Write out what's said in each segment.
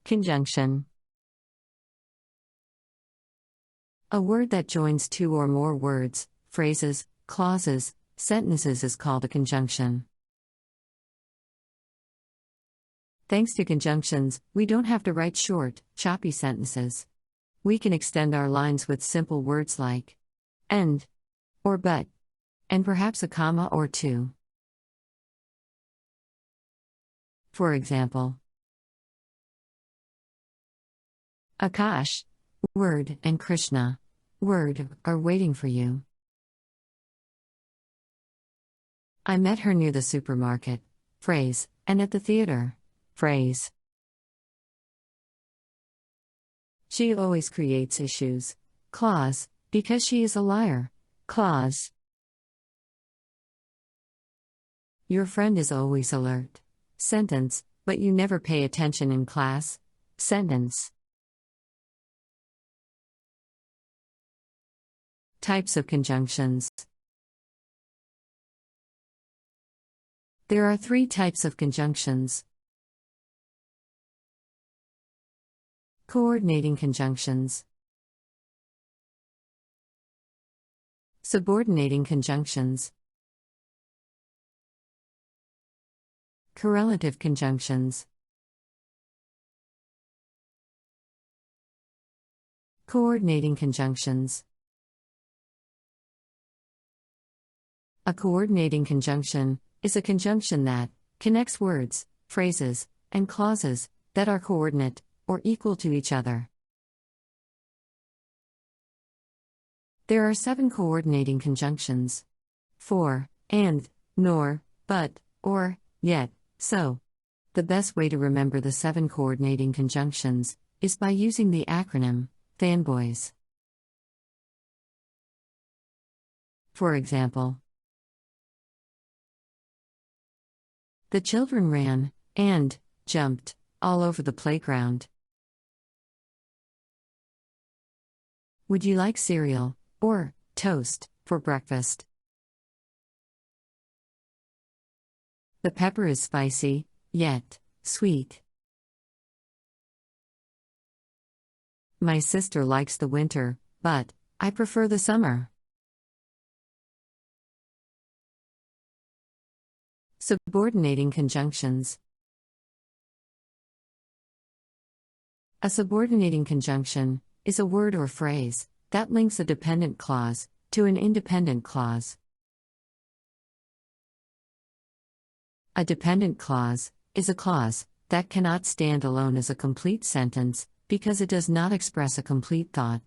Conjunction. A word that joins two or more words, phrases, clauses, sentences is called a conjunction. Thanks to conjunctions, we don't have to write short, choppy sentences. We can extend our lines with simple words like and or but, and perhaps a comma or two. For example, Akash, word, and Krishna, word, are waiting for you. I met her near the supermarket, phrase, and at the theater, phrase. She always creates issues, clause, because she is a liar, clause. Your friend is always alert, sentence, but you never pay attention in class, sentence. Types of conjunctions. There are 3 types of conjunctions. Coordinating conjunctions. Subordinating conjunctions. Correlative conjunctions. Coordinating conjunctions. A coordinating conjunction is a conjunction that connects words, phrases, and clauses that are coordinate or equal to each other. There are 7 coordinating conjunctions. For, and, nor, but, or, yet, so. The best way to remember the 7 coordinating conjunctions is by using the acronym fanboys. For example, the children ran and jumped all over the playground. Would you like cereal or toast for breakfast? The pepper is spicy, yet sweet. My sister likes the winter, but I prefer the summer. Subordinating conjunctions. A subordinating conjunction is a word or phrase that links a dependent clause to an independent clause. A dependent clause is a clause that cannot stand alone as a complete sentence because it does not express a complete thought.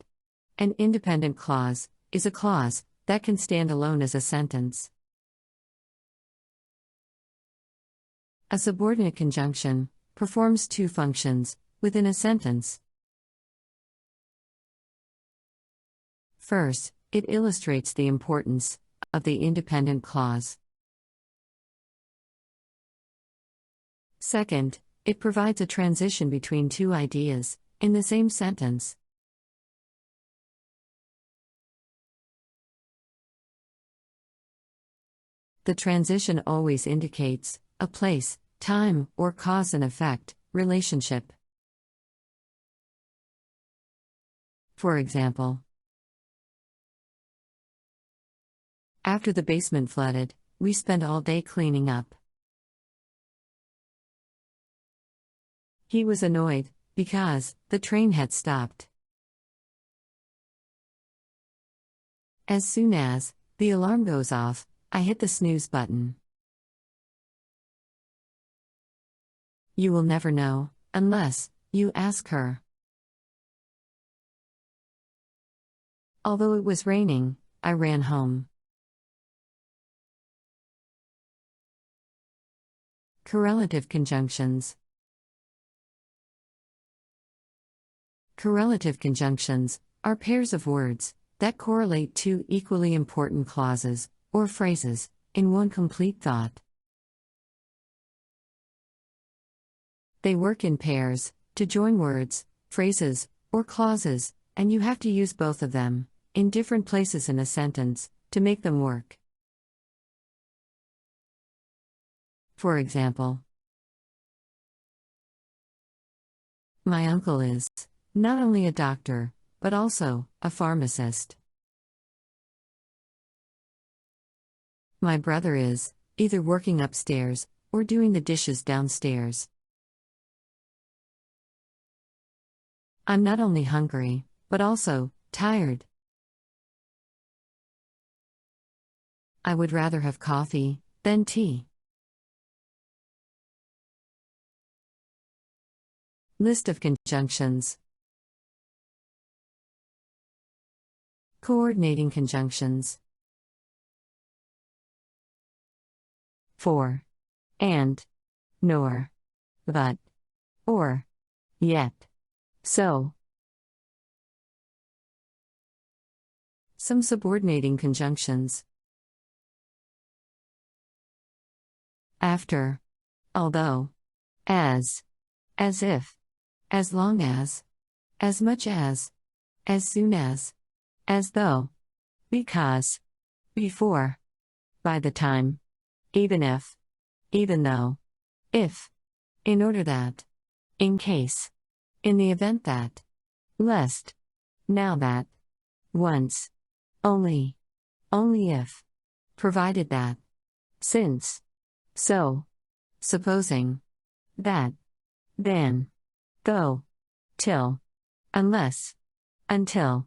An independent clause is a clause that can stand alone as a sentence. A subordinate conjunction performs 2 functions within a sentence. First, it illustrates the importance of the independent clause. Second, it provides a transition between 2 ideas in the same sentence. The transition always indicates a place, time, or cause and effect relationship. For example, after the basement flooded, we spent all day cleaning up. He was annoyed because the train had stopped. As soon as the alarm goes off, I hit the snooze button. You will never know unless you ask her. Although it was raining, I ran home. Correlative conjunctions. Correlative conjunctions are pairs of words that correlate 2 equally important clauses or phrases in one complete thought. They work in pairs to join words, phrases, or clauses, and you have to use both of them in different places in a sentence to make them work. For example, My uncle is not only a doctor, but also a pharmacist. My brother is either working upstairs or doing the dishes downstairs. I'm not only hungry, but also tired. I would rather have coffee than tea. List of conjunctions. Coordinating conjunctions. For, and, nor, but, or, yet, so. Some subordinating conjunctions. After, although, as if, as long as much as soon as though, because, before, by the time, even if, even though, if, in order that, in case, in the event that, lest, now that, once, only if, provided that, since, so, supposing, that, then, though, till, unless, until,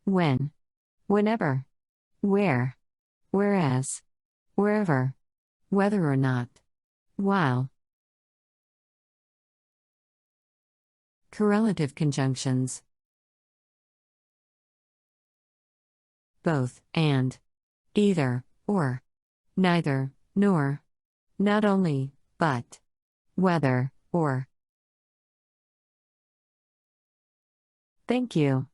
when, whenever, where, whereas, wherever, whether or not, while. Correlative conjunctions. Both, and, either, or, neither, nor, not only, but, whether, or. Thank you.